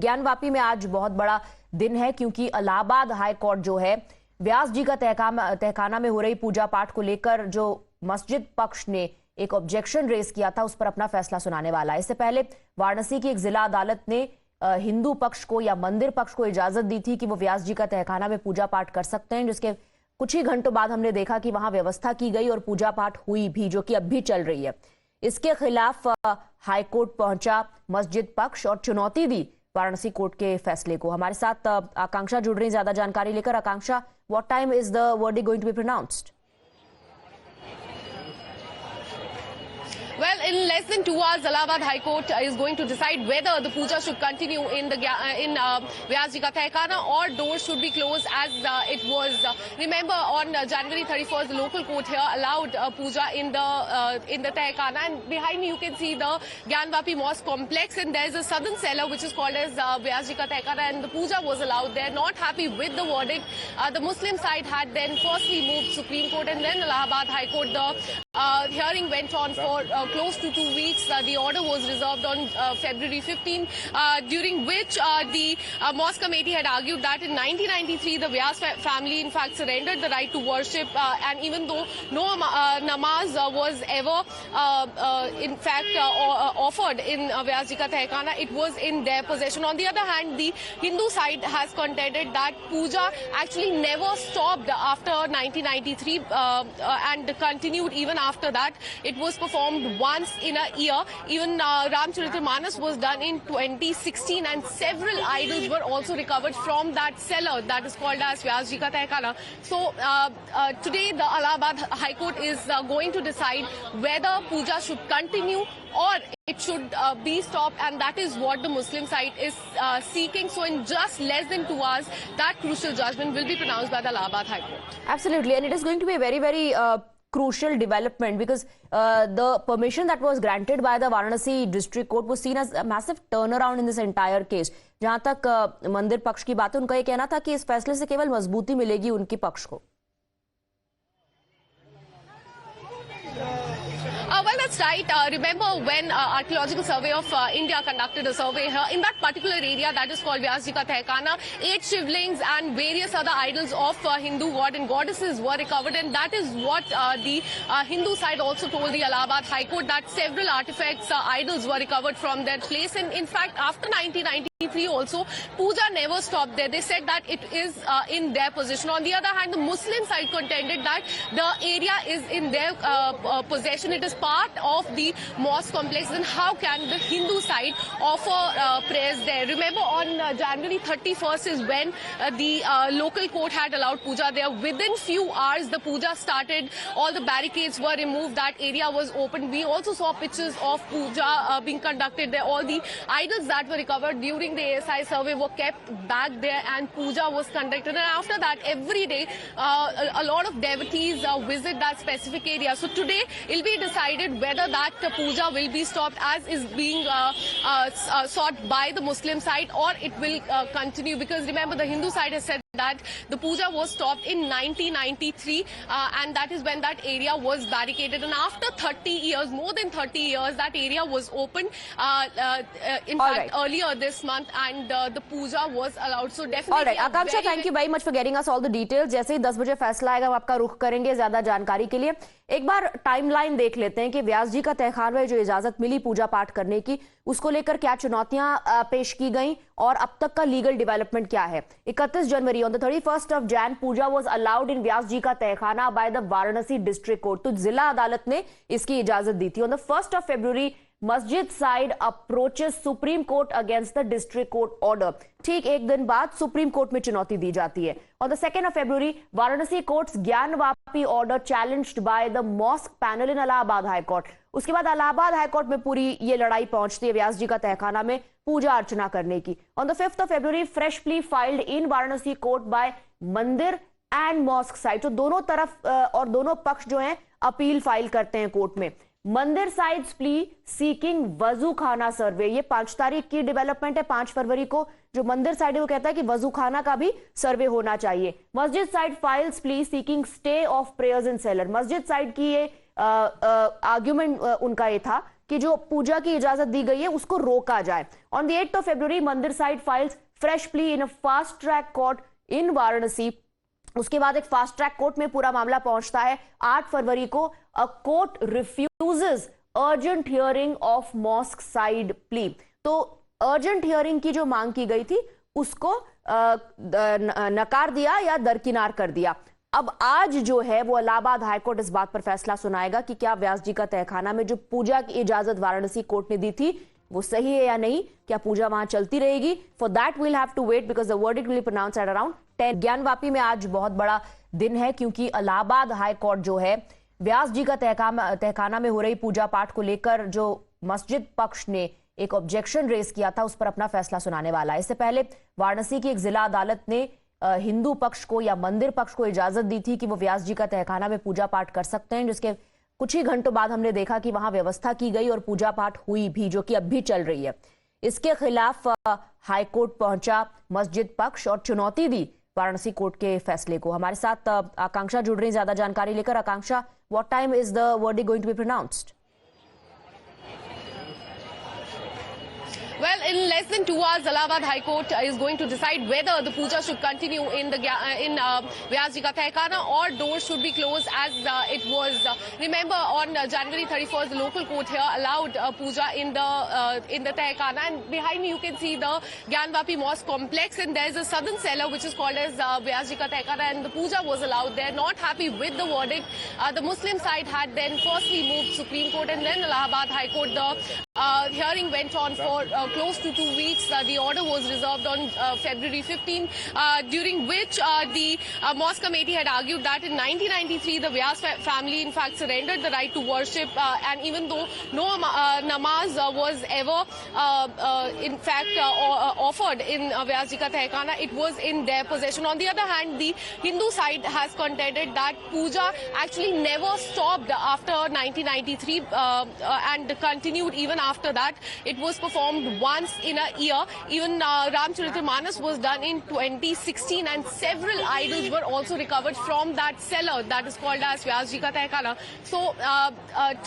ज्ञानवापी में आज बहुत बड़ा दिन है क्योंकि इलाहाबाद हाई कोर्ट जो है व्यास जी का तहखाना में हो रही पूजा पाठ को लेकर जो मस्जिद पक्ष ने एक ऑब्जेक्शन रेज किया था उस पर अपना फैसला सुनाने वाला है। इससे पहले वाराणसी की एक जिला अदालत ने हिंदू पक्ष को या मंदिर पक्ष को इजाजत दी थी कि वो व्यास जी का तहखाना में पूजा पाठ कर सकते हैं, जिसके कुछ ही घंटों बाद हमने देखा कि वहां व्यवस्था की गई और पूजा पाठ हुई भी, जो कि अब भी चल रही है। इसके खिलाफ हाईकोर्ट पहुंचा मस्जिद पक्ष और चुनौती दी वाराणसी कोर्ट के फैसले को। हमारे साथ आकांक्षा जुड़ रही ज्यादा जानकारी लेकर। Akanksha, what time is the verdict going to be pronounced? Well, in less than 2 hours, Allahabad High Court is going to decide whether the puja should continue in Vyas Ji ka Tehkhana or doors should be closed as it was. Remember, on January 31st, the local court here allowed puja in the Tehkhana, and behind me you can see the Gyanvapi Mosque complex, and there is a southern cellar which is called as Vyas Ji ka Tehkhana, and the puja was allowed there. Not happy with the verdict, the Muslim side had then firstly moved Supreme Court and then Allahabad High Court. The hearing went on for close to 2 weeks. The order was reserved on February 15, during which the mosque committee had argued that in 1993 the Vyas family in fact surrendered the right to worship, and even though no namaz was ever in fact offered in Vyas Ji ka Tehkhana, it was in their possession. On the other hand, the Hindu side has contended that puja actually never stopped after 1993 and continued even after that. It was performed once in a year. Even Ramcharitammanas was done in 2016, and several idols were also recovered from that cellar that is called as Vyas Ji ka Tehkhana. So today the Allahabad High Court is going to decide whether puja should continue or it should be stopped, and that is what the Muslim side is seeking. So in just less than 2 hours, that crucial judgment will be pronounced by the Allahabad High Court. Absolutely, and it is going to be a very crucial development because the permission that was granted by the Varanasi District Court was seen as a massive turnaround in this entire case. जहां तक मंदिर पक्ष की बात है, उनका ये कहना था कि इस फैसले से केवल मजबूती मिलेगी उनकी पक्ष को। Well, that's right. Remember when Archaeological Survey of India conducted a survey here in that particular area that is called Vyas Ji ka Tehkhana, 8 shivlings and various other idols of Hindu god and goddesses were recovered, and that is what the Hindu side also told the Allahabad High Court, that several artifacts, idols were recovered from their place, and in fact after 1993 also puja never stopped there. They said that it is in their possession. On the other hand, the Muslim side contended that the area is in their possession. It is part of the mosque complex, then how can the Hindu side offer prayers there? Remember, on January 31st is when the local court had allowed puja there. Within few hours the puja started, all the barricades were removed, that area was opened. We also saw pictures of puja being conducted there. All the idols that were recovered during the ASI survey were kept back there and puja was conducted, and after that every day a lot of devotees visit that specific area. So today it will be decided whether that puja will be stopped as is being sought by the Muslim side, or it will continue, because remember the Hindu side has said that the puja was stopped in 1993 and that is when that area was barricaded, and after 30 years, more than 30 years, that area was opened in fact earlier this month, and the puja was allowed. So definitely. All right, Akanksha, thank you very much for getting us all the details. जैसे ही 10 बजे फैसला आएगा हम आपका रुख करेंगे ज्यादा जानकारी के लिए। एक बार टाइमलाइन देख लेते हैं कि व्यास जी का तहखाना में जो इजाजत मिली पूजा पाठ करने की, उसको लेकर क्या चुनौतियां पेश की गई और अब तक का लीगल डेवलपमेंट क्या है। 31 जनवरी on the 31st of Jan, puja was allowed in Vyas ji का तहखाना by the Varanasi district court. तो जिला अदालत ने इसकी इजाजत दी थी। On the 1st of February, masjid side approaches supreme court against the district court order. ठीक एक दिन बाद सुप्रीम कोर्ट में चुनौती दी जाती है। On the 2nd of February, Varanasi courts Gyanvapi order challenged by the mosque panel in Allahabad high court. उसके बाद इलाहाबाद हाई कोर्ट में पूरी ये लड़ाई पहुंचती है व्यास जी का तहखाना में पूजा अर्चना करने की। On the 5th of February, fresh plea filed in Varanasi court by मंदिर एंड मॉस्क साइड। तो दोनों तरफ और दोनों पक्ष जो हैं अपील फाइल करते हैं कोर्ट में। मंदिर साइड्स प्ली सीकिंग वजू खाना सर्वे, ये 5 तारीख की डेवलपमेंट है। 5 फरवरी को जो मंदिर साइड है वो कहता है कि वजू खाना का भी सर्वे होना चाहिए। मस्जिद side files plea seeking stay of prayers in seller. मस्जिद साइड की ये आर्ग्यूमेंट उनका ये था कि जो पूजा की इजाजत दी गई है उसको रोका जाए। On the 8th of February mandir side files fresh plea in a fast track court in Varanasi. उसके बाद एक फास्ट ट्रैक कोर्ट में पूरा मामला पहुंचता है 8 फरवरी को। A court refuses urgent hearing of mosque side plea. तो अर्जेंट हियरिंग की जो मांग की गई थी उसको नकार दिया या दरकिनार कर दिया। अब आज जो है वो इलाहाबाद हाईकोर्ट इस बात पर फैसला सुनाएगा कि क्या व्यास जी का तहखाना में जो पूजा की इजाजत वाराणसी कोर्ट ने दी थी वो सही है या नहीं, क्या पूजा वहां चलती रहेगी। For that we'll have to wait because the verdict will be pronounced at around 10। Gyanvapi में आज बहुत बड़ा दिन है क्योंकि इलाहाबाद हाईकोर्ट जो है व्यास जी का तहखाना में हो रही पूजा पाठ को लेकर जो मस्जिद पक्ष ने एक ऑब्जेक्शन रेज किया था उस पर अपना फैसला सुनाने वाला है। इससे पहले वाराणसी की एक जिला अदालत ने हिंदू पक्ष को या मंदिर पक्ष को इजाजत दी थी कि वो व्यास जी का तहखाना में पूजा पाठ कर सकते हैं, जिसके कुछ ही घंटों बाद हमने देखा कि वहां व्यवस्था की गई और पूजा पाठ हुई भी, जो कि अब भी चल रही है। इसके खिलाफ हाईकोर्ट पहुंचा मस्जिद पक्ष और चुनौती दी वाराणसी कोर्ट के फैसले को। हमारे साथ आकांक्षा जुड़ रही ज्यादा जानकारी लेकर। Akanksha, what time is the verdict going to be pronounced? Well, in less than 2 hours, Allahabad High Court is going to decide whether the puja should continue in Vyas Ji ka Tehkhana or doors should be closed as it was. Remember, on January 31st, the local court here allowed puja in the Tehkhana, and behind me you can see the Gyanvapi Mosque complex, and there is a southern cellar which is called as Vyas Ji ka Tehkhana, and the puja was allowed there. Not happy with the verdict, the Muslim side had then firstly moved Supreme Court and then Allahabad High Court. The hearing went on for close to 2 weeks. The order was reserved on February 15, during which the mosque committee had argued that in 1993 the Vyas family in fact surrendered the right to worship, and even though no namaz was ever in fact offered in Vyas Ji ka Tehkhana, it was in their possession. On the other hand, the Hindu side has contended that puja actually never stopped after 1993 and continued even after that. It was performed once in a year. Even Ramcharitammanas was done in 2016, and several idols were also recovered from that cellar that is called as Vyas Ji ka Tehkhana. So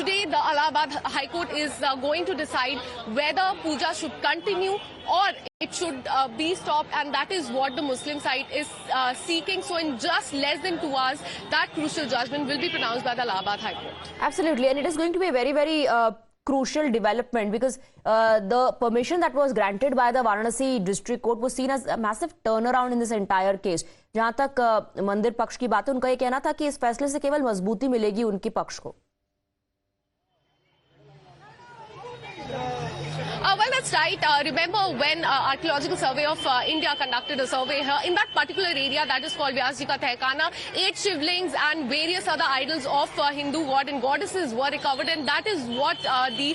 today the Allahabad High Court is going to decide whether puja should continue or it should be stopped, and that is what the Muslim side is seeking. So in just less than 2 hours, that crucial judgment will be pronounced by the Allahabad High Court. Absolutely, and it is going to be a very, very crucial development because the permission that was granted by the Varanasi district court was seen as a massive turnaround in this entire case. जहां तक मंदिर पक्ष की बात है, उनका ये कहना था कि इस फैसले से केवल मजबूती मिलेगी उनके पक्ष को। Well, that's right. Remember when Archaeological Survey of India conducted a survey here in that particular area that is called Vyas Ji ka Tehkhana, 8 shivlings and various other idols of Hindu god and goddesses were recovered, and that is what the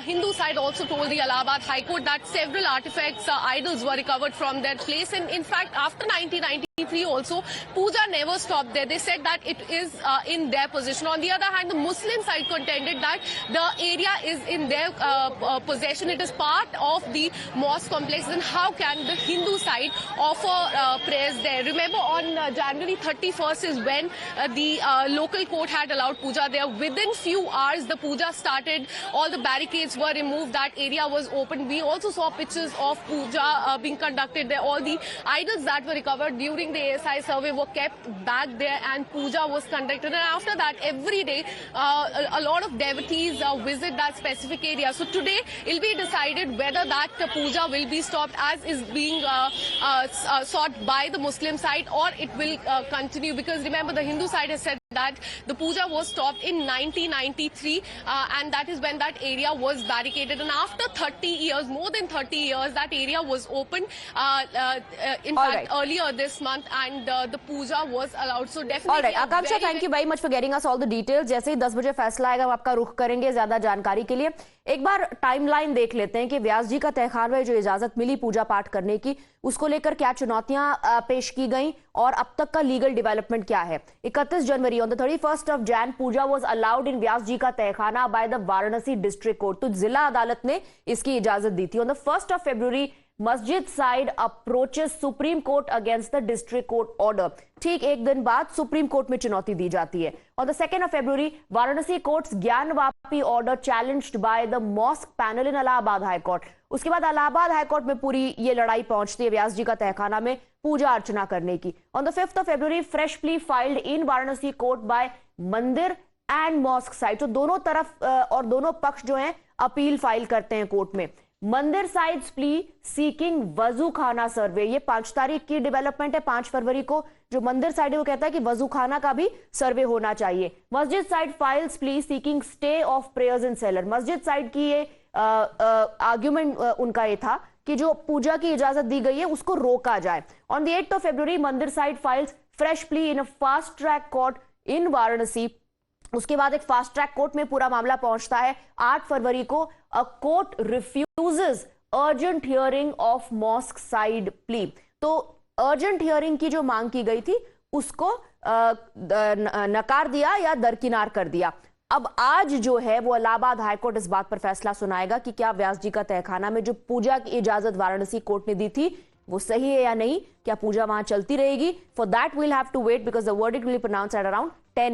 Hindu side also told the Allahabad High Court, that several artifacts, idols were recovered from that place. And in fact, after 1993 also, puja never stopped there. They said that it is in their possession. On the other hand, the Muslim side contended that the area is in their possession. It is part of the mosque complex, then how can the Hindu side offer prayers there? Remember, on January 31st is when the local court had allowed puja there. Within few hours, the puja started. All the barricades were removed. That area was opened. We also saw pictures of puja being conducted there. All the idols that were recovered during the ASI survey were kept back there, and puja was conducted. And after that, every day, a lot of devotees visit that specific area. So today, it will be decided whether that puja will be stopped as is being sought by the Muslim side, or it will continue, because remember the Hindu side has said that the puja was stopped in 1993 and that is when that area was barricaded, and after 30 years, more than 30 years, that area was opened in fact earlier this month, and the puja was allowed. So definitely all right, Akanksha, thank you very much for getting us all the details. जैसे ही 10 बजे फैसला आएगा हम आपका रुख करेंगे ज्यादा जानकारी के लिए। एक बार टाइमलाइन देख लेते हैं कि व्यास जी का तहखाना में जो इजाजत मिली पूजा पाठ करने की, उसको लेकर क्या चुनौतियां पेश की गई और अब तक का लीगल डेवलपमेंट क्या है। 31 जनवरी on the 31st of Jan, puja was allowed in Vyas ji का तहखाना by the Varanasi district court. तो जिला अदालत ने इसकी इजाजत दी थी। On the 1st of February, masjid side approaches supreme court against the district court order. ठीक एक दिन बाद सुप्रीम कोर्ट में चुनौती दी जाती है। On the 2nd of February, Varanasi courts Gyanvapi order challenged by the mosque panel in Allahabad high court. उसके बाद इलाहाबाद हाई कोर्ट में पूरी ये लड़ाई पहुंचती है व्यास जी का तहखाना में पूजा अर्चना करने की। On the 5th of February, fresh plea filed in Varanasi court by मंदिर एंड मॉस्क साइड। तो दोनों तरफ और दोनों पक्ष जो हैं अपील फाइल करते हैं कोर्ट में। मंदिर साइड्स प्ली सीकिंग वजू खाना सर्वे। ये 5 तारीख की डेवलपमेंट है। 5 फरवरी को जो मंदिर साइड है वो कहता है कि वजू खाना का भी सर्वे होना चाहिए। मस्जिद side files plea seeking stay of prayers in seller. मस्जिद साइड की ये आर्ग्यूमेंट उनका ये था कि जो पूजा की इजाजत दी गई है उसको रोका जाए। On the 8th of February, mandir side files fresh plea in a fast track court in Varanasi. उसके बाद एक फास्ट ट्रैक कोर्ट में पूरा मामला पहुंचता है। 8 फरवरी को a court refuses urgent hearing of mosque side plea. तो अर्जेंट हियरिंग की जो मांग की गई थी उसको नकार दिया या दरकिनार कर दिया। अब आज जो है वो इलाहाबाद हाईकोर्ट इस बात पर फैसला सुनाएगा कि क्या व्यास जी का तहखाना में जो पूजा की इजाजत वाराणसी कोर्ट ने दी थी वो सही है या नहीं। क्या पूजा वहां चलती रहेगी? For that we'll have to wait because the verdict will be pronounced at around 10